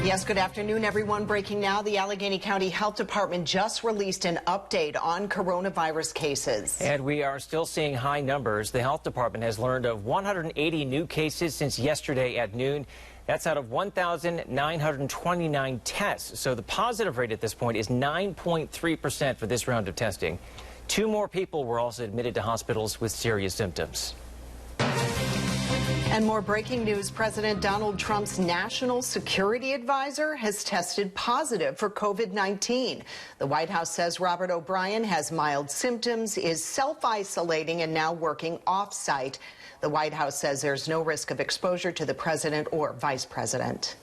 Yes, good afternoon, everyone. Breaking now, the Allegheny County Health Department just released an update on coronavirus cases. And we are still seeing high numbers. The health department has learned of 180 new cases since yesterday at noon. That's out of 1,929 tests. So the positive rate at this point is 9.3% for this round of testing. 2 more people were also admitted to hospitals with serious symptoms. And more breaking news, President Donald Trump's national security advisor has tested positive for COVID-19. The White House says Robert O'Brien has mild symptoms, is self-isolating and now working off-site. The White House says there's no risk of exposure to the president or vice president.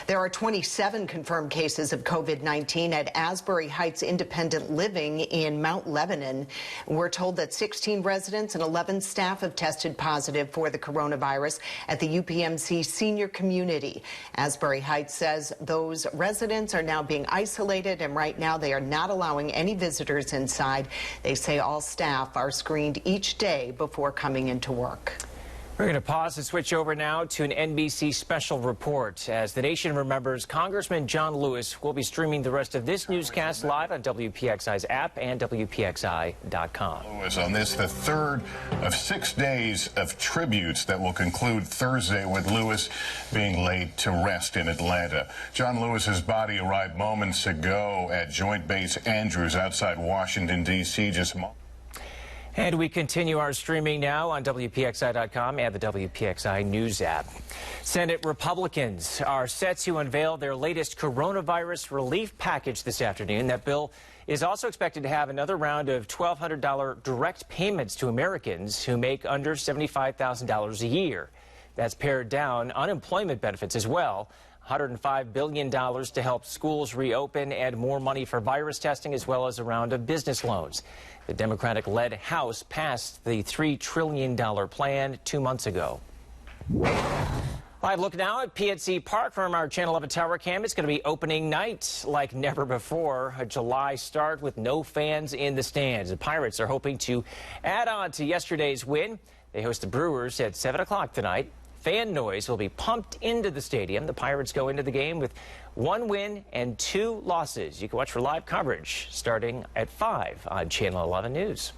There are 27 confirmed cases of COVID-19 at Asbury Heights Independent Living in Mount Lebanon. We're told that 16 residents and 11 staff have tested positive for the coronavirus at the UPMC senior community. Asbury Heights says those residents are now being isolated, and right now they are not allowing any visitors inside. They say all staff are screened each day before coming into work. We're going to pause and switch over now to an NBC special report. As the nation remembers, Congressman John Lewis will be streaming the rest of this newscast live on WPXI's app and WPXI.com. Lewis on this, the third of 6 days of tributes that will conclude Thursday with Lewis being laid to rest in Atlanta. John Lewis's body arrived moments ago at Joint Base Andrews outside Washington, D.C. And we continue our streaming now on WPXI.com and the WPXI News app. Senate Republicans are set to unveil their latest coronavirus relief package this afternoon. That bill is also expected to have another round of $1,200 direct payments to Americans who make under $75,000 a year. That's pared down unemployment benefits as well. $105 billion to help schools reopen and more money for virus testing, as well as a round of business loans. The Democratic-led House passed the $3 trillion plan 2 months ago. Live look now at PNC Park from our Channel 11 Tower Cam. It's going to be opening night like never before. A July start with no fans in the stands. The Pirates are hoping to add on to yesterday's win. They host the Brewers at 7 o'clock tonight. Fan noise will be pumped into the stadium. The Pirates go into the game with 1 win and 2 losses. You can watch for live coverage starting at 5 on Channel 11 News.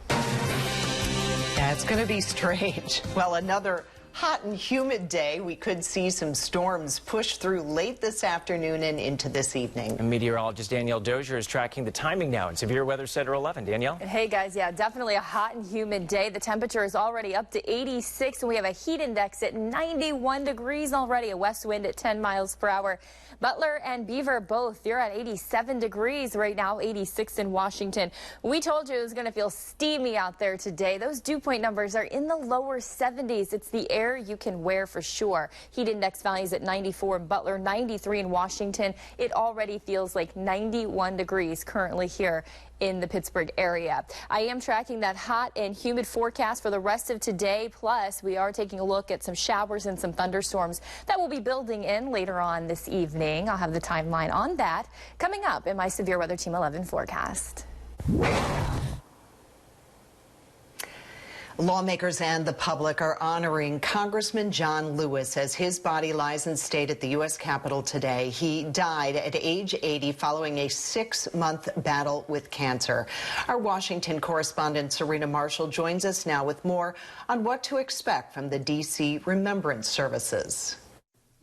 Yeah, it's going to be strange. Well, another hot and humid day. We could see some storms push through late this afternoon and into this evening. And meteorologist Danielle Dozier is tracking the timing now in Severe Weather Center 11. Danielle? Hey, guys. Yeah, definitely a hot and humid day. The temperature is already up to 86, and we have a heat index at 91 degrees already. A west wind at 10 miles per hour. Butler and Beaver both, you're at 87 degrees right now, 86 in Washington. We told you it was going to feel steamy out there today. Those dew point numbers are in the lower 70s. It's the air you can wear for sure. Heat index values at 94 in Butler, 93 in Washington. It already feels like 91 degrees currently here in the Pittsburgh area. I am tracking that hot and humid forecast for the rest of today. Plus, we are taking a look at some showers and some thunderstorms that will be building in later on this evening. I'll have the timeline on that coming up in my Severe Weather Team 11 forecast. Lawmakers and the public are honoring Congressman John Lewis as his body lies in state at the U.S. Capitol today. He died at age 80 following a 6-month battle with cancer. Our Washington correspondent Serena Marshall joins us now with more on what to expect from the D.C. Remembrance Services.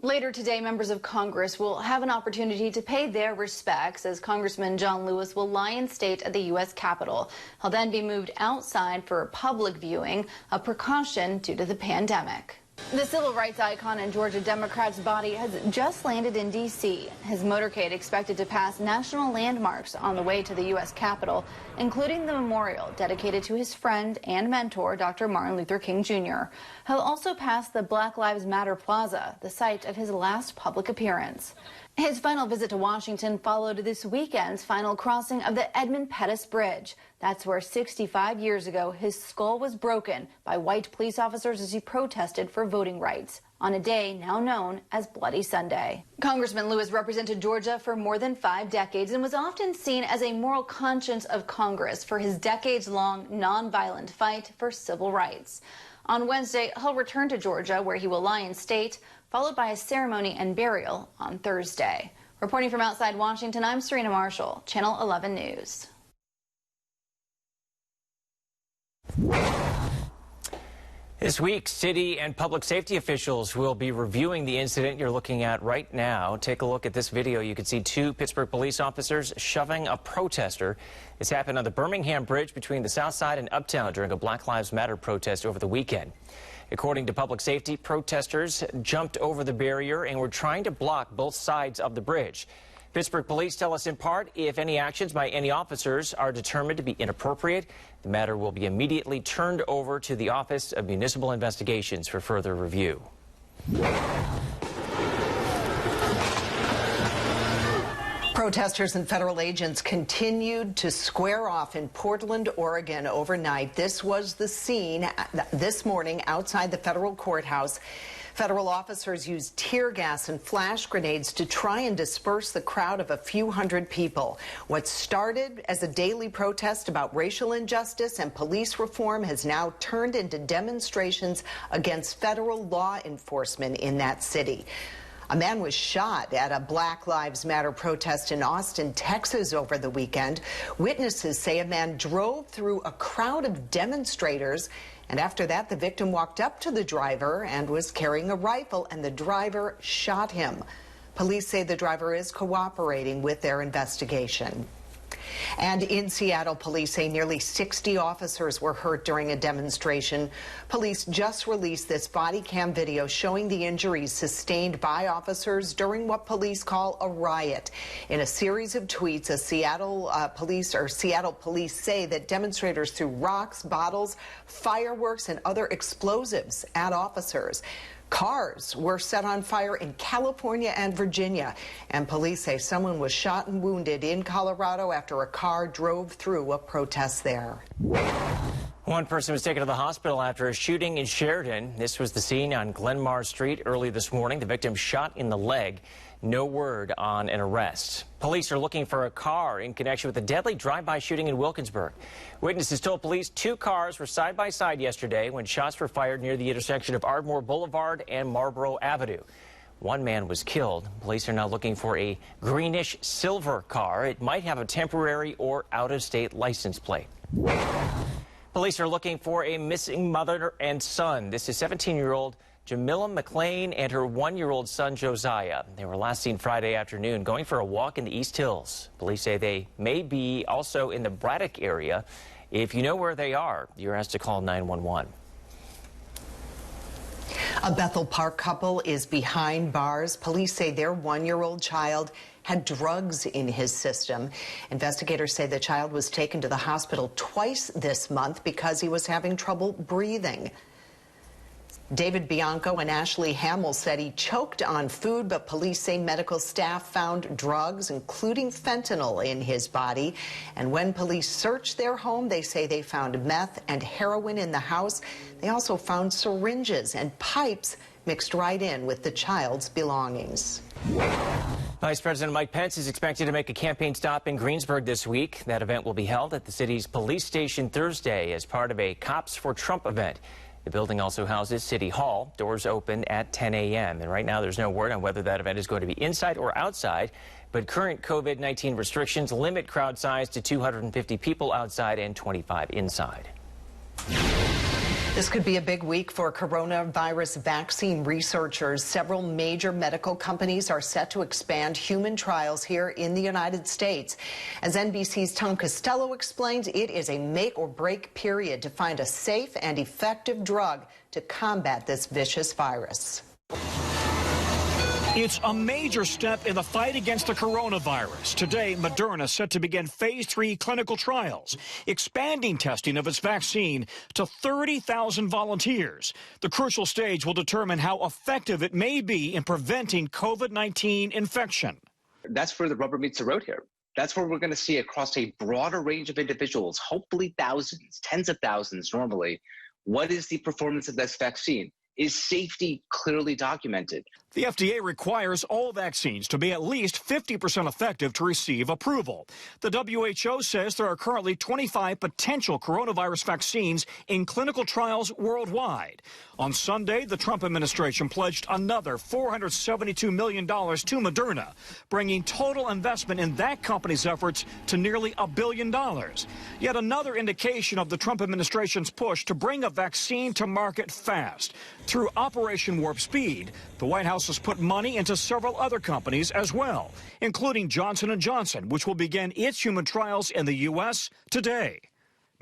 Later today, members of Congress will have an opportunity to pay their respects as Congressman John Lewis will lie in state at the U.S. Capitol. He'll then be moved outside for public viewing, a precaution due to the pandemic. The civil rights icon and Georgia Democrat's body has just landed in D.C. His motorcade expected to pass national landmarks on the way to the U.S. Capitol, including the memorial dedicated to his friend and mentor, Dr. Martin Luther King Jr. He'll also pass the Black Lives Matter Plaza, the site of his last public appearance. His final visit to Washington followed this weekend's final crossing of the Edmund Pettus Bridge. That's where 65 years ago his skull was broken by white police officers as he protested for voting rights on a day now known as Bloody Sunday. Congressman Lewis represented Georgia for more than 5 decades and was often seen as a moral conscience of Congress for his decades-long nonviolent fight for civil rights. On Wednesday, he'll return to Georgia, where he will lie in state, followed by a ceremony and burial on Thursday. Reporting from outside Washington, I'm Serena Marshall, Channel 11 News. This week, city and public safety officials will be reviewing the incident you're looking at right now. Take a look at this video. You can see two Pittsburgh police officers shoving a protester. This happened on the Birmingham Bridge between the South Side and Uptown during a Black Lives Matter protest over the weekend. According to public safety, protesters jumped over the barrier and were trying to block both sides of the bridge. Pittsburgh police tell us in part if any actions by any officers are determined to be inappropriate, the matter will be immediately turned over to the Office of Municipal Investigations for further review. Protesters and federal agents continued to square off in Portland, Oregon overnight. This was the scene this morning outside the federal courthouse. Federal officers used tear gas and flash grenades to try and disperse the crowd of a few hundred people. What started as a daily protest about racial injustice and police reform has now turned into demonstrations against federal law enforcement in that city. A man was shot at a Black Lives Matter protest in Austin, Texas over the weekend. Witnesses say a man drove through a crowd of demonstrators, and after that, the victim walked up to the driver and was carrying a rifle, and the driver shot him. Police say the driver is cooperating with their investigation. And in Seattle, police say nearly 60 officers were hurt during a demonstration. Police just released this body cam video showing the injuries sustained by officers during what police call a riot. In a series of tweets, Seattle police say that demonstrators threw rocks, bottles, fireworks, and other explosives at officers. Cars were set on fire in California and Virginia, and police say someone was shot and wounded in Colorado after a car drove through a protest there. One person was taken to the hospital after a shooting in Sheridan. This was the scene on Glenmar Street early this morning. The victim shot in the leg. No word on an arrest. Police are looking for a car in connection with a deadly drive-by shooting in Wilkinsburg. Witnesses told police two cars were side by side yesterday when shots were fired near the intersection of Ardmore Boulevard and Marlboro Avenue. One man was killed. Police are now looking for a greenish silver car. It might have a temporary or out-of-state license plate. Police are looking for a missing mother and son. This is 17-year-old Jamila McLean and her 1-year-old son Josiah. They were last seen Friday afternoon going for a walk in the East Hills. Police say they may be also in the Braddock area. If you know where they are, you're asked to call 911. A Bethel Park couple is behind bars. Police say their 1-year-old child had drugs in his system. Investigators say the child was taken to the hospital twice this month because he was having trouble breathing. David Bianco and Ashley Hamill said he choked on food, but police say medical staff found drugs, including fentanyl, in his body. And when police searched their home, they say they found meth and heroin in the house. They also found syringes and pipes mixed right in with the child's belongings. Vice President Mike Pence is expected to make a campaign stop in Greensburg this week. That event will be held at the city's police station Thursday as part of a Cops for Trump event. The building also houses City Hall. Doors open at 10 a.m. And right now there's no word on whether that event is going to be inside or outside. But current COVID-19 restrictions limit crowd size to 250 people outside and 25 inside. This could be a big week for coronavirus vaccine researchers. Several major medical companies are set to expand human trials here in the United States. As NBC's Tom Costello explains, it is a make-or-break period to find a safe and effective drug to combat this vicious virus. It's a major step in the fight against the coronavirus. Today, Moderna set to begin phase 3 clinical trials, expanding testing of its vaccine to 30,000 volunteers. The crucial stage will determine how effective it may be in preventing COVID-19 infection. That's where the rubber meets the road here. That's where we're going to see across a broader range of individuals, hopefully thousands, tens of thousands normally, what is the performance of this vaccine? is safety clearly documented. The FDA requires all vaccines to be at least 50% effective to receive approval. The WHO says there are currently 25 potential coronavirus vaccines in clinical trials worldwide. On Sunday, the Trump administration pledged another $472 million to Moderna, bringing total investment in that company's efforts to nearly $1 billion. Yet another indication of the Trump administration's push to bring a vaccine to market fast. Through Operation Warp Speed, the White House has put money into several other companies as well, including Johnson & Johnson, which will begin its human trials in the U.S. today.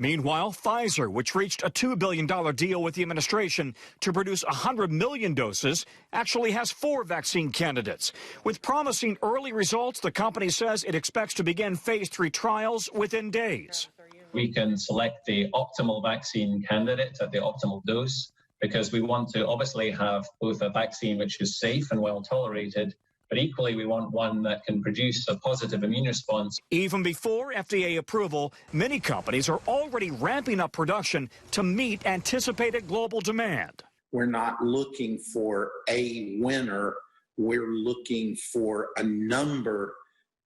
Meanwhile, Pfizer, which reached a $2 billion deal with the administration to produce 100 million doses, actually has 4 vaccine candidates. With promising early results, the company says it expects to begin phase 3 trials within days. We can select the optimal vaccine candidate at the optimal dose, because we want to obviously have both a vaccine which is safe and well tolerated, but equally we want one that can produce a positive immune response. Even before FDA approval, many companies are already ramping up production to meet anticipated global demand. We're not looking for a winner. We're looking for a number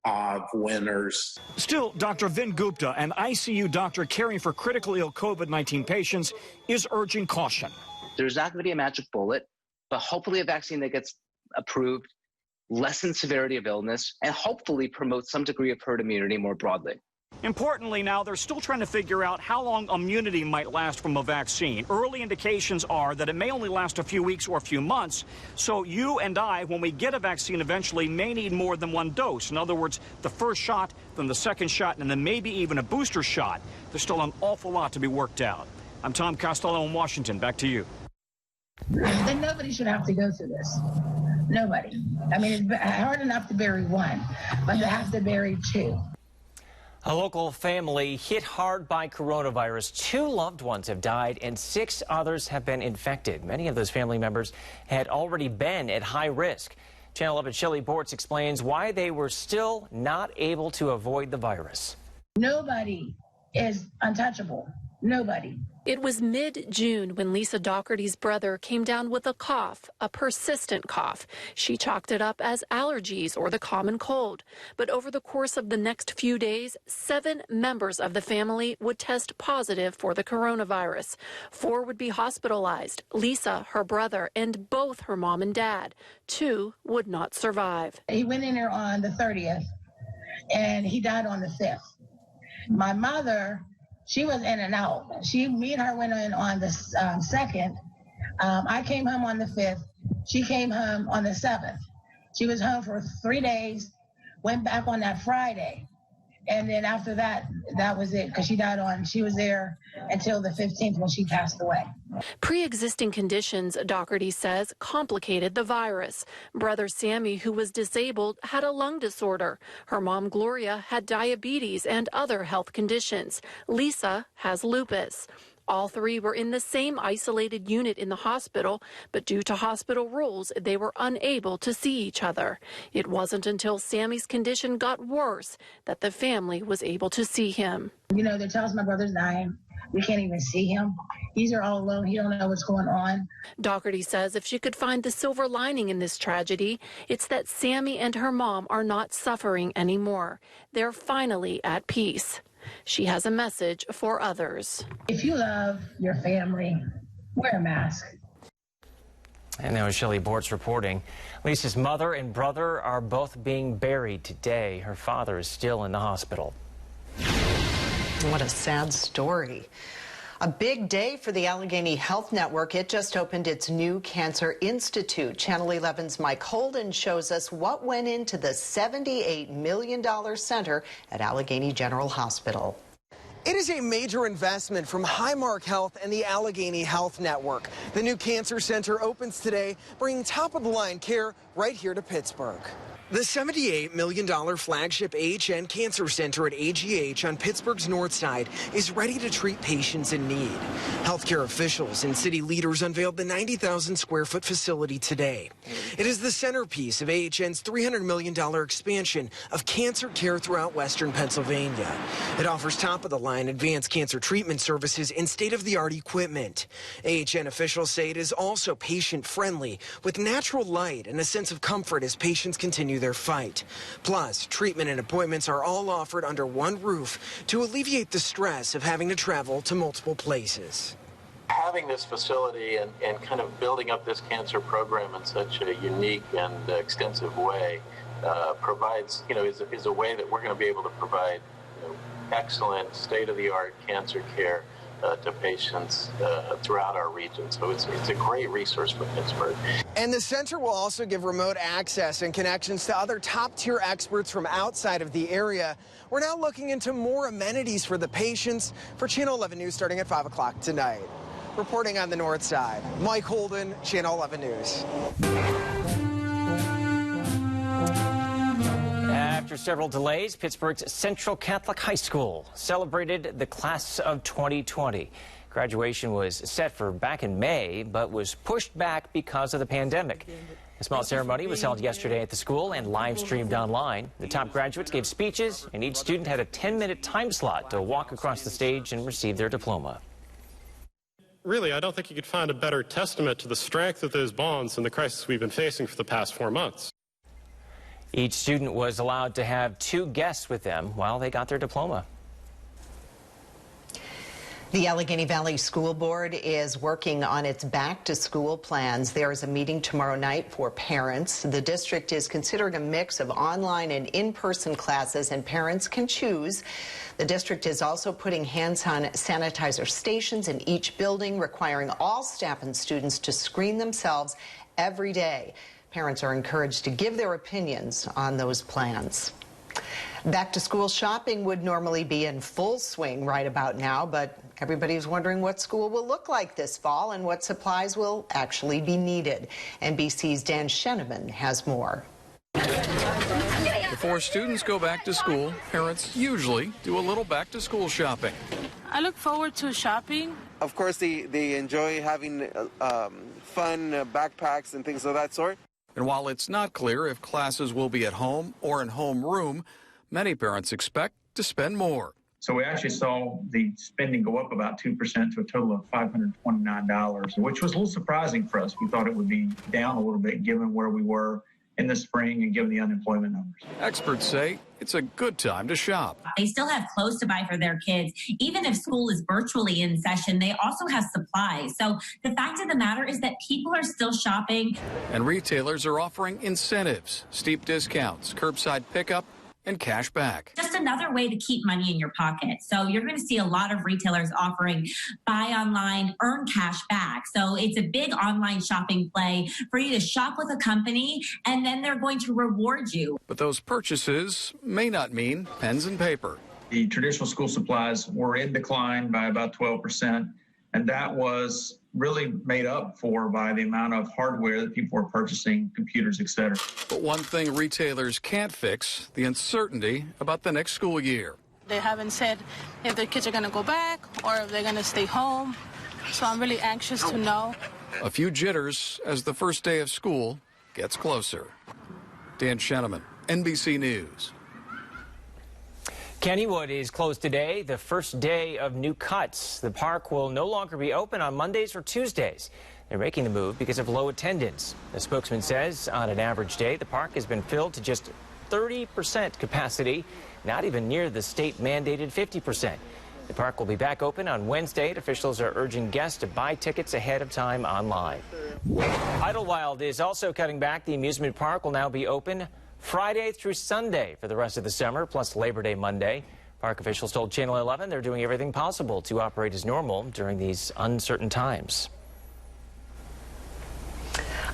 of winners. Still, Dr. Vin Gupta, an ICU doctor caring for critically ill COVID-19 patients, is urging caution. There's not going to be a magic bullet, but hopefully a vaccine that gets approved lessens severity of illness and hopefully promotes some degree of herd immunity more broadly. Importantly now, they're still trying to figure out how long immunity might last from a vaccine. Early indications are that it may only last a few weeks or a few months. So you and I, when we get a vaccine eventually, may need more than one dose. In other words, the first shot, then the second shot, and then maybe even a booster shot. There's still an awful lot to be worked out. I'm Tom Costello in Washington. Back to you. Then nobody should have to go through this. Nobody. I mean, it's hard enough to bury one, but to have to bury 2. A local family hit hard by coronavirus. 2 loved ones have died and 6 others have been infected. Many of those family members had already been at high risk. Channel 11 Shelley Bortz explains why they were still not able to avoid the virus. Nobody is untouchable. Nobody. It was mid-June when Lisa Doherty's brother came down with a cough, a persistent cough. She chalked it up as allergies or the common cold. But over the course of the next few days, 7 members of the family would test positive for the coronavirus. 4 would be hospitalized. Lisa, her brother, and both her mom and dad. 2 would not survive. He went in there on the 30th, and he died on the 5th. My mother, she was in and out. Me and her went in on the 2nd. I came home on the 5th. She came home on the 7th. She was home for 3 days, went back on that Friday. And then after that, that was it, because she was there until the 15th when she passed away. Pre-existing conditions, Doherty says, complicated the virus. Brother Sammy, who was disabled, had a lung disorder. Her mom, Gloria, had diabetes and other health conditions. Lisa has lupus. All 3 were in the same isolated unit in the hospital, but due to hospital rules, they were unable to see each other. It wasn't until Sammy's condition got worse that the family was able to see him. You know, they tell us my brother's dying. We can't even see him. He's there all alone. He don't know what's going on. Doherty says if she could find the silver lining in this tragedy, it's that Sammy and her mom are not suffering anymore. They're finally at peace. She has a message for others. If you love your family, wear a mask. And that was Shelley Bortz reporting. Lisa's mother and brother are both being buried today. Her father is still in the hospital. What a sad story. A big day for the Allegheny Health Network. It just opened its new Cancer Institute. Channel 11's Mike Holden shows us what went into the $78 million center at Allegheny General Hospital. It is a major investment from Highmark Health and the Allegheny Health Network. The new cancer center opens today, bringing top-of-the-line care right here to Pittsburgh. The $78 million flagship AHN Cancer Center at AGH on Pittsburgh's North Side is ready to treat patients in need. Healthcare officials and city leaders unveiled the 90,000 square foot facility today. It is the centerpiece of AHN's $300 million expansion of cancer care throughout Western Pennsylvania. It offers top-of-the-line advanced cancer treatment services and state-of-the-art equipment. AHN officials say it is also patient-friendly with natural light and a sense of comfort as patients continue their fight. Plus, treatment and appointments are all offered under one roof to alleviate the stress of having to travel to multiple places. Having this facility and kind of building up this cancer program in such a unique and extensive way provides, is a way that we're going to be able to provide excellent state-of-the-art cancer care to patients throughout our region. So it's a great resource for Pittsburgh. And the center will also give remote access and connections to other top-tier experts from outside of the area. We're now looking into more amenities for the patients. For Channel 11 News starting at 5 o'clock tonight. Reporting on the North Side, Mike Holden, Channel 11 News. After several delays, Pittsburgh's Central Catholic High School celebrated the class of 2020. Graduation was set for back in May, but was pushed back because of the pandemic. A small ceremony was held yesterday at the school and live streamed online. The top graduates gave speeches, and each student had a 10-minute time slot to walk across the stage and receive their diploma. Really, I don't think you could find a better testament to the strength of those bonds than the crisis we've been facing for the past 4 months. Each student was allowed to have 2 guests with them while they got their diploma. The Allegheny Valley School Board is working on its back-to-school plans. There is a meeting tomorrow night for parents. The district is considering a mix of online and in-person classes, and parents can choose. The district is also putting hand sanitizer stations in each building, requiring all staff and students to screen themselves every day. Parents are encouraged to give their opinions on those plans. Back-to-school shopping would normally be in full swing right about now, but everybody's wondering what school will look like this fall and what supplies will actually be needed. NBC's Dan Sheneman has more. Before students go back to school, parents usually do a little back-to-school shopping. I look forward to shopping. Of course, they enjoy having fun backpacks and things of that sort. And while it's not clear if classes will be at home or in homeroom, many parents expect to spend more. So we actually saw the spending go up about 2% to a total of $529, which was a little surprising for us. We thought it would be down a little bit given where we were in the spring and given the unemployment numbers. Experts say it's a good time to shop. They still have clothes to buy for their kids. Even if school is virtually in session, they also have supplies. So the fact of the matter is that people are still shopping. And retailers are offering incentives, steep discounts, curbside pickup, and cash back. Just another way to keep money in your pocket. So you're going to see a lot of retailers offering buy online, earn cash back. So it's a big online shopping play for you to shop with a company, and then they're going to reward you. But those purchases may not mean pens and paper. The traditional school supplies were in decline by about 12%, and that was really made up for by the amount of hardware that people were purchasing, computers, etc. But one thing retailers can't fix, the uncertainty about the next school year. They haven't said if their kids are going to go back or if they're going to stay home. So I'm really anxious to know. A few jitters as the first day of school gets closer. Dan Sheneman, NBC News. Kennywood is closed today, the first day of new cuts. The park will no longer be open on Mondays or Tuesdays. They're making the move because of low attendance. The spokesman says on an average day, the park has been filled to just 30% capacity, not even near the state-mandated 50%. The park will be back open on Wednesday, and officials are urging guests to buy tickets ahead of time online. Idlewild is also cutting back. The amusement park will now be open Friday through Sunday for the rest of the summer, plus Labor Day Monday. Park officials told Channel 11 they're doing everything possible to operate as normal during these uncertain times.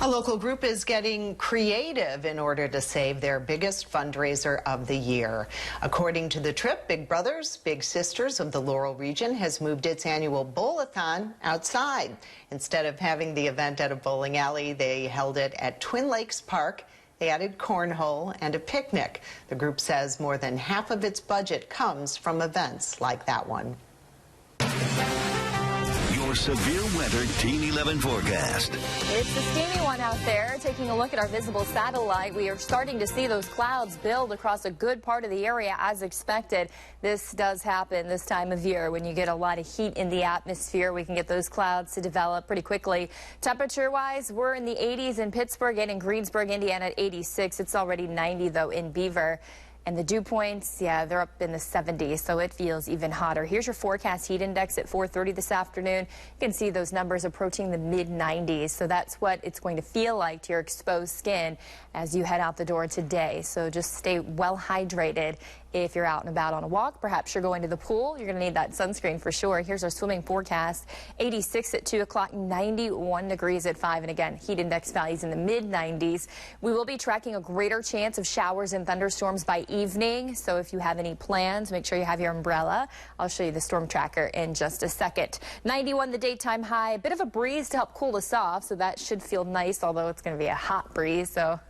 A local group is getting creative in order to save their biggest fundraiser of the year. According to the trip, Big Brothers Big Sisters of the Laurel region has moved its annual bowl-a-thon outside. Instead of having the event at a bowling alley, they held it at Twin Lakes Park They added cornhole and a picnic. The group says more than half of its budget comes from events like that one. Your severe weather Team 11 forecast. It's a steamy one out there. Taking a look at our visible satellite, we are starting to see those clouds build across a good part of the area as expected. This does happen this time of year when you get a lot of heat in the atmosphere. We can get those clouds to develop pretty quickly. Temperature-wise, we're in the 80s in Pittsburgh and in Greensburg, Indiana at 86. It's already 90, though, in Beaver. And the dew points, yeah, they're up in the 70s, so it feels even hotter. Here's your forecast heat index at 4:30 this afternoon. You can see those numbers approaching the mid-90s, so that's what it's going to feel like to your exposed skin as you head out the door today. So just stay well hydrated. If you're out and about on a walk, perhaps you're going to the pool, you're going to need that sunscreen for sure. Here's our swimming forecast. 86 at 2 o'clock, 91 degrees at 5. And again, heat index values in the mid-90s. We will be tracking a greater chance of showers and thunderstorms by evening. So if you have any plans, make sure you have your umbrella. I'll show you the storm tracker in just a second. 91 the daytime high. A bit of a breeze to help cool us off, so that should feel nice, although it's going to be a hot breeze. So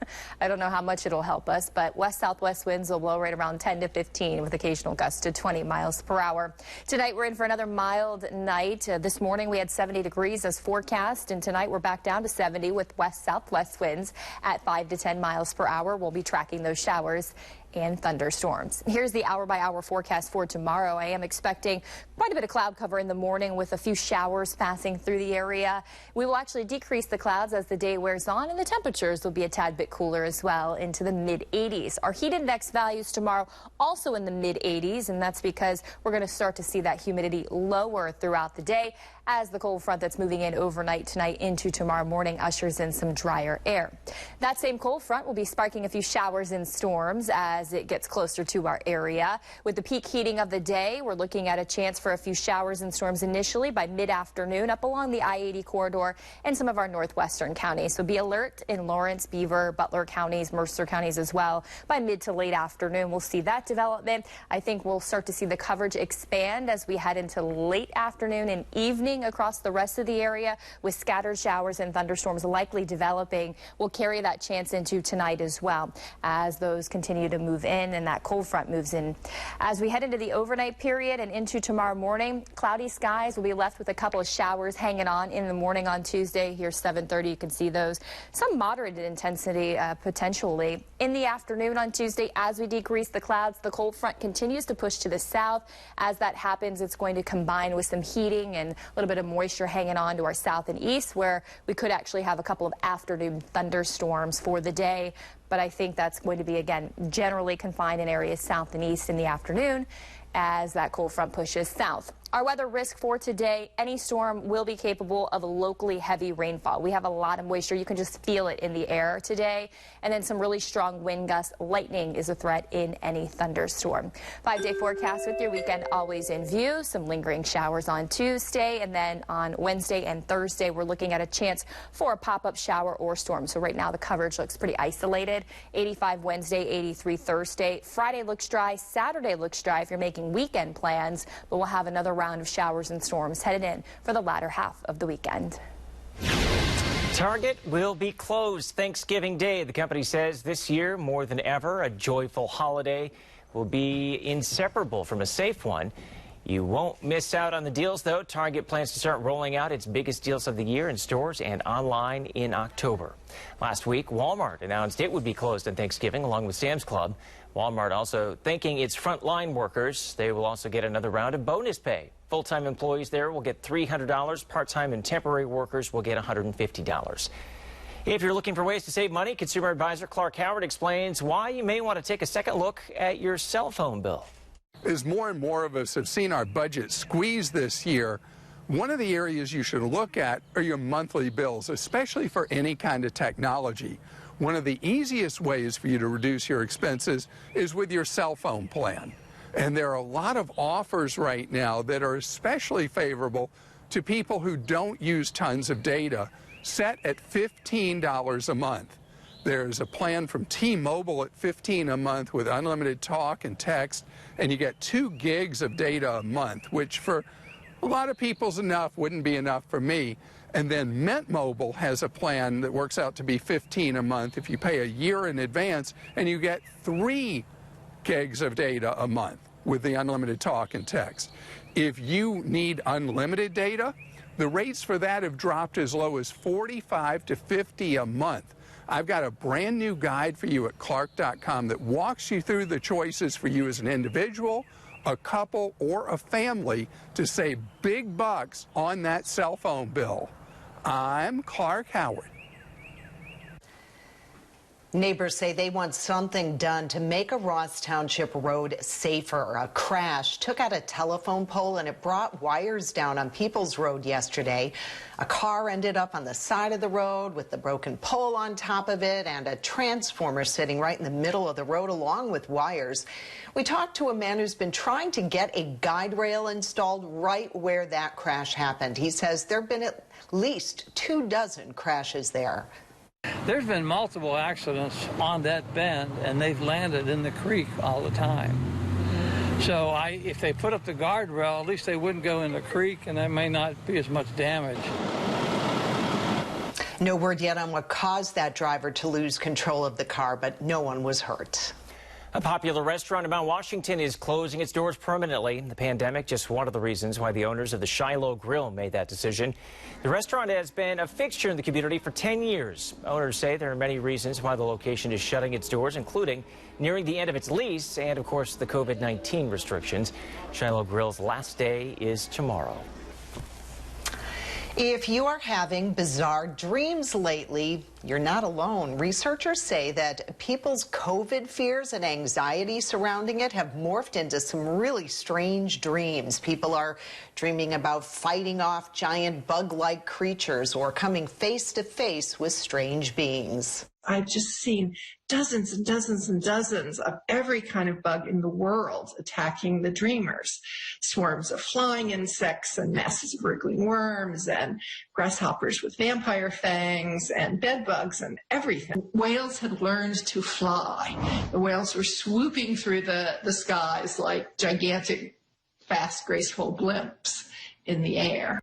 I don't know how much it'll help us, but west-southwest winds will blow right around 10 to 15 with occasional gusts to 20 miles per hour. Tonight we're in for another mild night. This morning we had 70 degrees as forecast, and tonight we're back down to 70 with west-southwest winds at 5 to 10 miles per hour. We'll be tracking those showers and thunderstorms. Here's the hour-by-hour forecast for tomorrow. I am expecting quite a bit of cloud cover in the morning with a few showers passing through the area. We will actually decrease the clouds as the day wears on, and the temperatures will be a tad bit cooler as well, into the mid-80s. Our heat index values tomorrow also in the mid-80s, and that's because we're going to start to see that humidity lower throughout the day as the cold front that's moving in overnight tonight into tomorrow morning ushers in some drier air. That same cold front will be sparking a few showers and storms as it gets closer to our area. With the peak heating of the day, we're looking at a chance for a few showers and storms initially by mid-afternoon up along the I-80 corridor and some of our northwestern counties. So be alert in Lawrence, Beaver, Butler counties, Mercer counties as well. By mid to late afternoon, we'll see that development. I think we'll start to see the coverage expand as we head into late afternoon and evening across the rest of the area, with scattered showers and thunderstorms likely developing. We'll carry that chance into tonight as well as those continue to move in and that cold front moves in. As we head into the overnight period and into tomorrow morning, cloudy skies will be left with a couple of showers hanging on in the morning on Tuesday. Here's 7:30. You can see those. Some moderate intensity potentially. In the afternoon on Tuesday, as we decrease the clouds, the cold front continues to push to the south. As that happens, it's going to combine with some heating and a little bit of moisture hanging on to our south and east, where we could actually have a couple of afternoon thunderstorms for the day. But I think that's going to be, again, generally confined in areas south and east in the afternoon as that cold front pushes south. Our weather risk for today, any storm will be capable of a locally heavy rainfall. We have a lot of moisture. You can just feel it in the air today. And then some really strong wind gusts. Lightning is a threat in any thunderstorm. 5-day forecast with your weekend always in view. Some lingering showers on Tuesday. And then on Wednesday and Thursday, we're looking at a chance for a pop-up shower or storm. So right now the coverage looks pretty isolated. 85 Wednesday, 83 Thursday. Friday looks dry. Saturday looks dry if you're making weekend plans. But we'll have another round of showers and storms headed in for the latter half of the weekend. Target will be closed Thanksgiving Day. The company says this year, more than ever, a joyful holiday will be inseparable from a safe one. You won't miss out on the deals, though. Target plans to start rolling out its biggest deals of the year in stores and online in October. Last week, Walmart announced it would be closed on Thanksgiving, along with Sam's Club. Walmart also thanking its frontline workers. They will also get another round of bonus pay. Full-time employees there will get $300. Part-time and temporary workers will get $150. If you're looking for ways to save money, consumer advisor Clark Howard explains why you may want to take a second look at your cell phone bill. As more and more of us have seen our budget squeezed this year, one of the areas you should look at are your monthly bills, especially for any kind of technology. One of the easiest ways for you to reduce your expenses is with your cell phone plan. And there are a lot of offers right now that are especially favorable to people who don't use tons of data, set at $15 a month. There's a plan from T-Mobile at $15 a month with unlimited talk and text, and you get 2 gigs of data a month, which for a lot of people's enough, wouldn't be enough for me. And then Mint Mobile has a plan that works out to be $15 a month if you pay a year in advance, and you get 3 gigs of data a month with the unlimited talk and text. If you need unlimited data, the rates for that have dropped as low as $45 to $50 a month. I've got a brand new guide for you at Clark.com that walks you through the choices for you as an individual, a couple, or a family to save big bucks on that cell phone bill. I'm Clark Howard. Neighbors say they want something done to make a Ross Township road safer. A crash took out a telephone pole and it brought wires down on Peoples Road yesterday. A car ended up on the side of the road with the broken pole on top of it and a transformer sitting right in the middle of the road along with wires. We talked to a man who's been trying to get a guide rail installed right where that crash happened. He says there have been at least 24 crashes there. There's been multiple accidents on that bend, and they've landed in the creek all the time. So if they put up the guardrail, at least they wouldn't go in the creek, and there may not be as much damage. No word yet on what caused that driver to lose control of the car, but no one was hurt. A popular restaurant in Mount Washington is closing its doors permanently. The pandemic, just one of the reasons why the owners of the Shiloh Grill made that decision. The restaurant has been a fixture in the community for 10 years. Owners say there are many reasons why the location is shutting its doors, including nearing the end of its lease and, of course, the COVID-19 restrictions. Shiloh Grill's last day is tomorrow. If you are having bizarre dreams lately, you're not alone. Researchers say that people's COVID fears and anxiety surrounding it have morphed into some really strange dreams. People are dreaming about fighting off giant bug-like creatures or coming face to face with strange beings. I've just seen dozens and dozens and dozens of every kind of bug in the world attacking the dreamers. Swarms of flying insects and masses of wriggling worms and grasshoppers with vampire fangs and bed bugs and everything. Whales had learned to fly. The whales were swooping through the skies like gigantic, fast, graceful blimps in the air.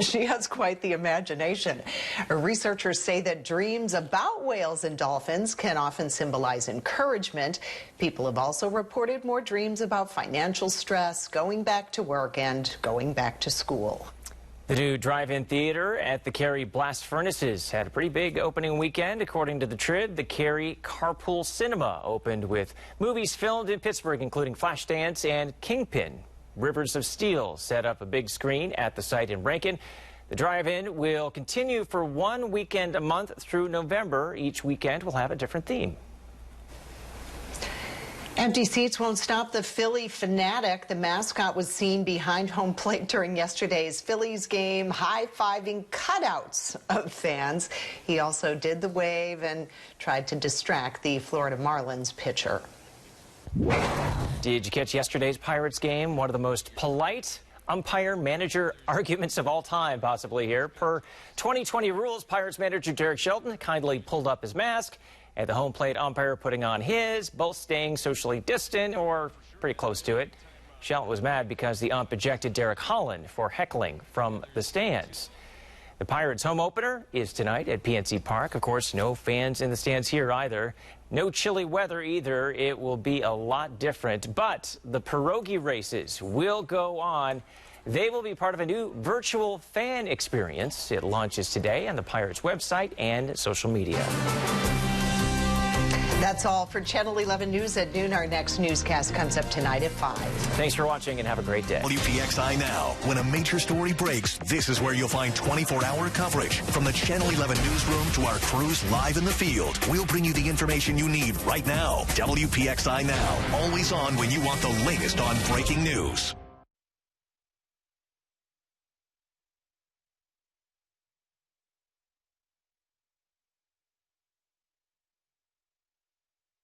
She has quite the imagination. Researchers say that dreams about whales and dolphins can often symbolize encouragement. People have also reported more dreams about financial stress, going back to work, and going back to school. The new drive-in theater at the Cary Blast Furnaces had a pretty big opening weekend. According to the Trib, the Cary Carpool Cinema opened with movies filmed in Pittsburgh, including Flashdance and Kingpin. Rivers of Steel set up a big screen at the site in Rankin. The drive-in will continue for one weekend a month through November. Each weekend will have a different theme. Empty seats won't stop the Philly fanatic. The mascot was seen behind home plate during yesterday's Phillies game, high-fiving cutouts of fans. He also did the wave and tried to distract the Florida Marlins pitcher. Did you catch yesterday's Pirates game? One of the most polite umpire-manager arguments of all time, possibly here. Per 2020 rules, Pirates manager Derek Shelton kindly pulled up his mask, and the home plate umpire putting on his, both staying socially distant or pretty close to it. Shelton was mad because the ump ejected Derek Holland for heckling from the stands. The Pirates' home opener is tonight at PNC Park. Of course, no fans in the stands here either. No chilly weather either. It will be a lot different. But the pierogi races will go on. They will be part of a new virtual fan experience. It launches today on the Pirates website and social media. That's all for Channel 11 News at noon. Our next newscast comes up tonight at 5. Thanks for watching and have a great day. WPXI Now. When a major story breaks, this is where you'll find 24-hour coverage. From the Channel 11 newsroom to our crews live in the field, we'll bring you the information you need right now. WPXI Now. Always on when you want the latest on breaking news.